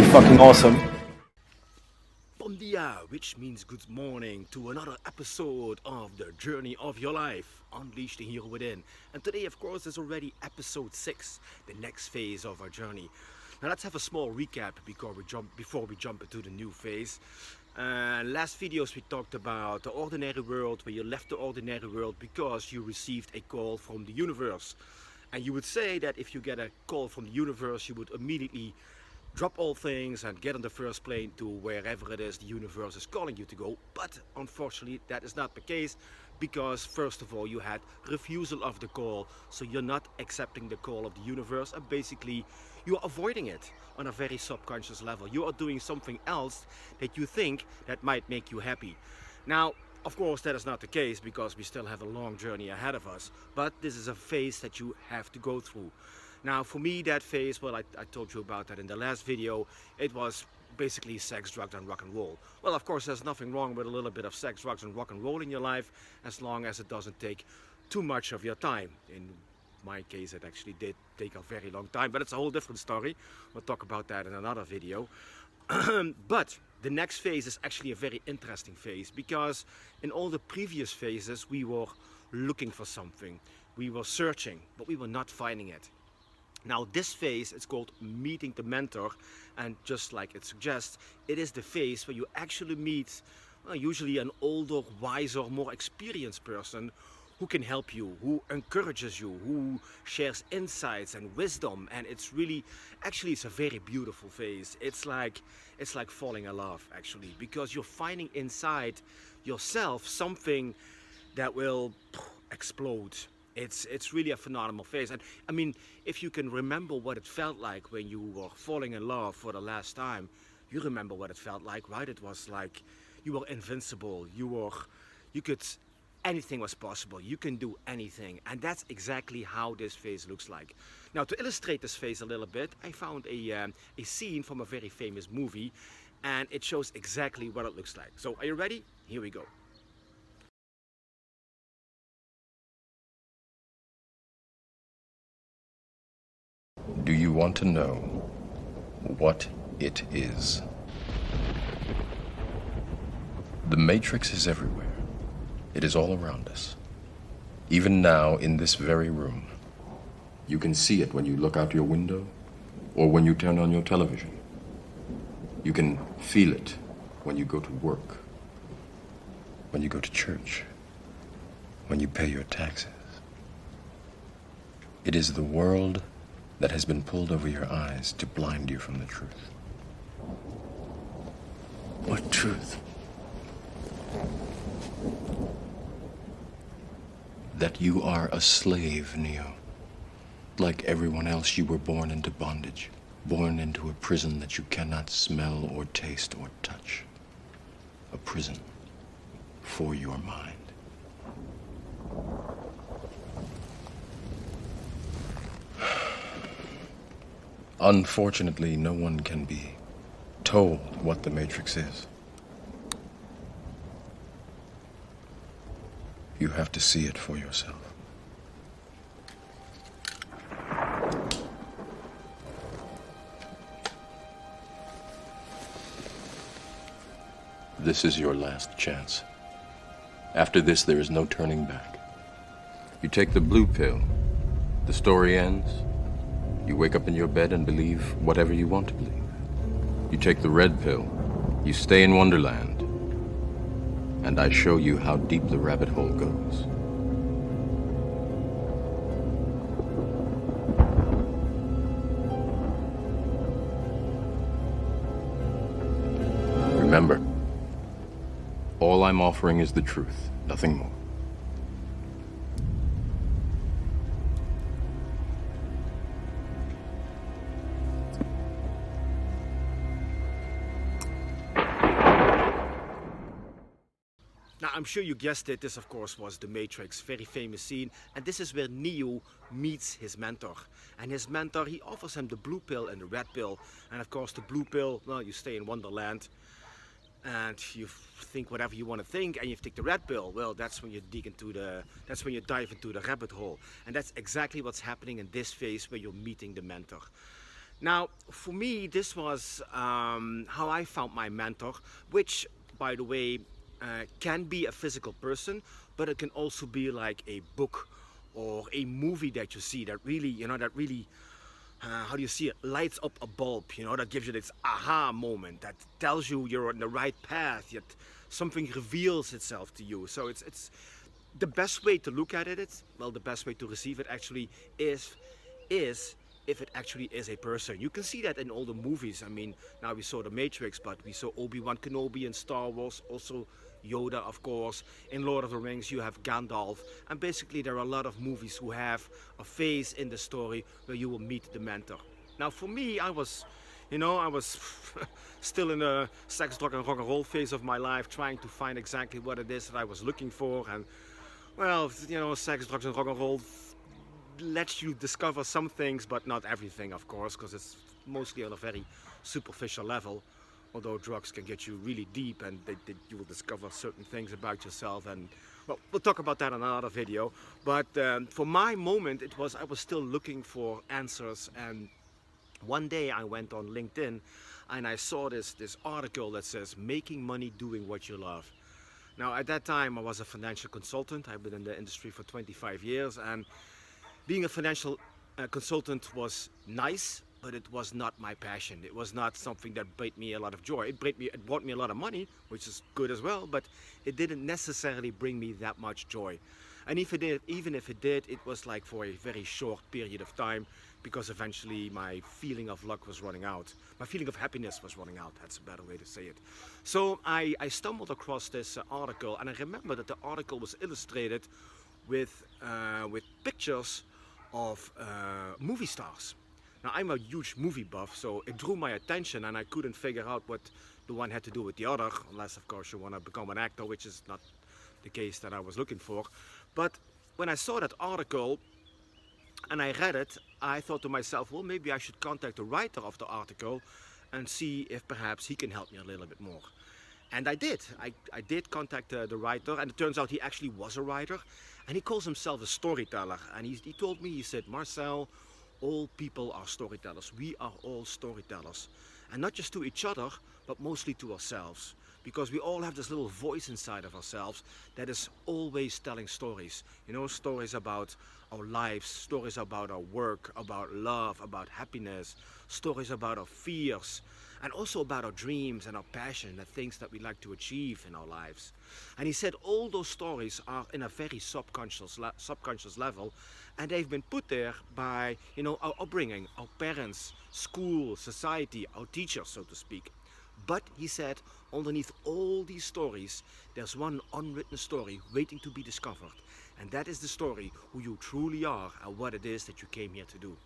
fucking awesome. Bon dia, which means good morning to another episode of The Journey of Your Life, Unleash the Hero Within. And today, of course, is already episode 6, the next phase of our journey. Now let's have a small recap before we jump into the new phase. Last videos we talked about the ordinary world, where you left the ordinary world because you received a call from the universe. And you would say that if you get a call from the universe, you would immediately drop all things and get on the first plane to wherever it is the universe is calling you to go. But unfortunately that is not the case, because first of all you had refusal of the call, so you're not accepting the call of the universe, and basically you are avoiding it on a very subconscious level. You are doing something else that you think that might make you happy. Now of course that is not the case, because we still have a long journey ahead of us, but this is a phase that you have to go through. Now for me that phase, well, I told you about that in the last video, it was basically sex, drugs and rock and roll. Well, of course there's nothing wrong with a little bit of sex, drugs and rock and roll in your life, as long as it doesn't take too much of your time. In my case it actually did take a very long time, but it's a whole different story. We'll talk about that in another video. But the next phase is actually a very interesting phase, because in all the previous phases we were looking for something, we were searching, but we were not finding it. Now this phase is called meeting the mentor, and just like it suggests, it is the phase where you actually meet usually an older, wiser, more experienced person who can help you, who encourages you, who shares insights and wisdom. And it's really, actually it's a very beautiful phase. It's like falling in love actually, because you're finding inside yourself something that will explode. It's really a phenomenal phase. And I mean, if you can remember what it felt like when you were falling in love for the last time, you remember what it felt like, right? It was like you were invincible. Anything was possible. You can do anything. And that's exactly how this phase looks like. Now to illustrate this phase a little bit, I found a scene from a very famous movie, and it shows exactly what it looks like. So are you ready? Here we go. Do you want to know what it is? The Matrix is everywhere. It is all around us. Even now, in this very room. You can see it when you look out your window or when you turn on your television. You can feel it when you go to work, when you go to church, when you pay your taxes. It is the world that has been pulled over your eyes to blind you from the truth. What truth? That you are a slave, Neo. Like everyone else, you were born into bondage, born into a prison that you cannot smell or taste or touch. A prison for your mind. Unfortunately, no one can be told what the Matrix is. You have to see it for yourself. This is your last chance. After this, there is no turning back. You take the blue pill, the story ends. You wake up in your bed and believe whatever you want to believe. You take the red pill, you stay in Wonderland, and I show you how deep the rabbit hole goes. Remember, all I'm offering is the truth, nothing more. Now, I'm sure you guessed it, this of course was The Matrix, very famous scene, and this is where Neo meets his mentor. And his mentor, he offers him the blue pill and the red pill. And of course the blue pill, well, you stay in Wonderland and you think whatever you want to think, and you take the red pill, well, that's when you dive into the rabbit hole. And that's exactly what's happening in this phase where you're meeting the mentor. Now, for me, this was how I found my mentor, which, by the way, can be a physical person, but it can also be like a book or a movie that you see that really, how do you see it, lights up a bulb, that gives you this aha moment that tells you you're on the right path, yet something reveals itself to you. So it's the best way to look at it. It's, well, the best way to receive it actually is if it actually is a person. You can see that in all the movies. I mean, now we saw The Matrix, but we saw Obi-Wan Kenobi in Star Wars, also Yoda, of course. In Lord of the Rings, you have Gandalf. And basically, there are a lot of movies who have a phase in the story where you will meet the mentor. Now, for me, I was still in the sex, drug, and rock and roll phase of my life, trying to find exactly what it is that I was looking for. And, well, sex, drugs, and rock and roll lets you discover some things, but not everything, of course, because it's mostly on a very superficial level. Although drugs can get you really deep, and you will discover certain things about yourself. And, well, we'll talk about that in another video. But for my moment, I was still looking for answers. And one day I went on LinkedIn and I saw this article that says making money doing what you love. Now, at that time, I was a financial consultant. I've been in the industry for 25 years, and being a financial consultant was nice, but it was not my passion. It was not something that brought me a lot of joy. It brought me a lot of money, which is good as well, but it didn't necessarily bring me that much joy. And even if it did, it was like for a very short period of time, because eventually my feeling of luck was running out. My feeling of happiness was running out. That's a better way to say it. So I stumbled across this article, and I remember that the article was illustrated with pictures of movie stars. Now, I'm a huge movie buff, so it drew my attention, and I couldn't figure out what the one had to do with the other, unless, of course, you want to become an actor, which is not the case that I was looking for. But when I saw that article and I read it, I thought to myself, well, maybe I should contact the writer of the article and see if perhaps he can help me a little bit more. And I did. I did contact the writer, and it turns out he actually was a writer, and he calls himself a storyteller. And he told me, he said, Marcel, all people are storytellers. We are all storytellers. And not just to each other, but mostly to ourselves. Because we all have this little voice inside of ourselves that is always telling stories. Stories about our lives, stories about our work, about love, about happiness, stories about our fears, and also about our dreams and our passion, the things that we like to achieve in our lives. And he said all those stories are in a very subconscious level, and they've been put there by our upbringing, our parents, school, society, our teachers, so to speak. But he said, underneath all these stories, there's one unwritten story waiting to be discovered. And that is the story who you truly are and what it is that you came here to do.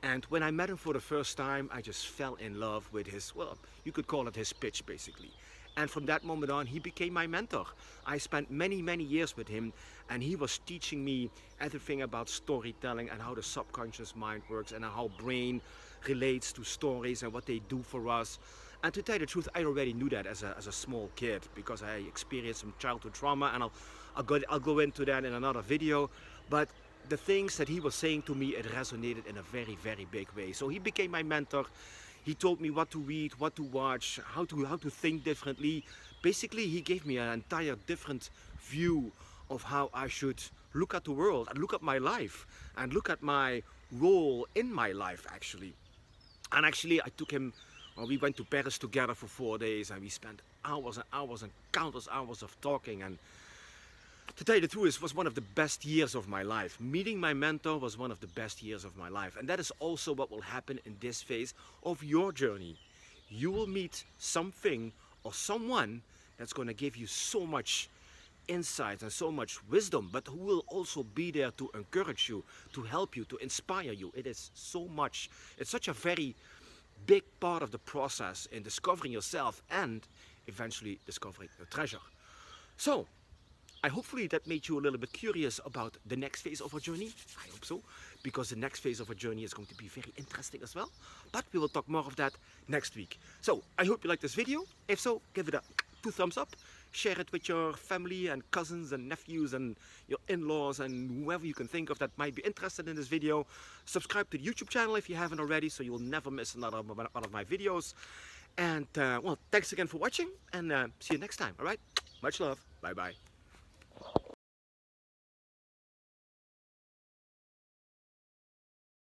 And when I met him for the first time, I just fell in love with his, well, you could call it his pitch, basically. And from that moment on, he became my mentor. I spent many, many years with him, and he was teaching me everything about storytelling and how the subconscious mind works and how brain relates to stories and what they do for us. And to tell you the truth, I already knew that as a small kid, because I experienced some childhood trauma, and I'll go into that in another video. But the things that he was saying to me, it resonated in a very, very big way. So he became my mentor. He told me what to read, what to watch, how to think differently. Basically, he gave me an entire different view of how I should look at the world and look at my life and look at my role in my life, actually. And actually, I took him. Well, we went to Paris together for 4 days, and we spent hours and hours and countless hours of talking. And to tell you the truth, it was one of the best years of my life. Meeting my mentor was one of the best years of my life. And that is also what will happen in this phase of your journey. You will meet something or someone that's going to give you so much insight and so much wisdom, but who will also be there to encourage you, to help you, to inspire you. It is so much. It's such a very big part of the process in discovering yourself and eventually discovering your treasure. So, hopefully that made you a little bit curious about the next phase of our journey. I hope so, because the next phase of our journey is going to be very interesting as well. But we will talk more of that next week. So, I hope you liked this video. If so, give it a 2 thumbs up. share it with your family and cousins and nephews and your in-laws and whoever you can think of that might be interested in this video. Subscribe to the YouTube channel if you haven't already, so you'll never miss another one of my videos. And well, thanks again for watching, and see you next time. All right, much love. Bye bye.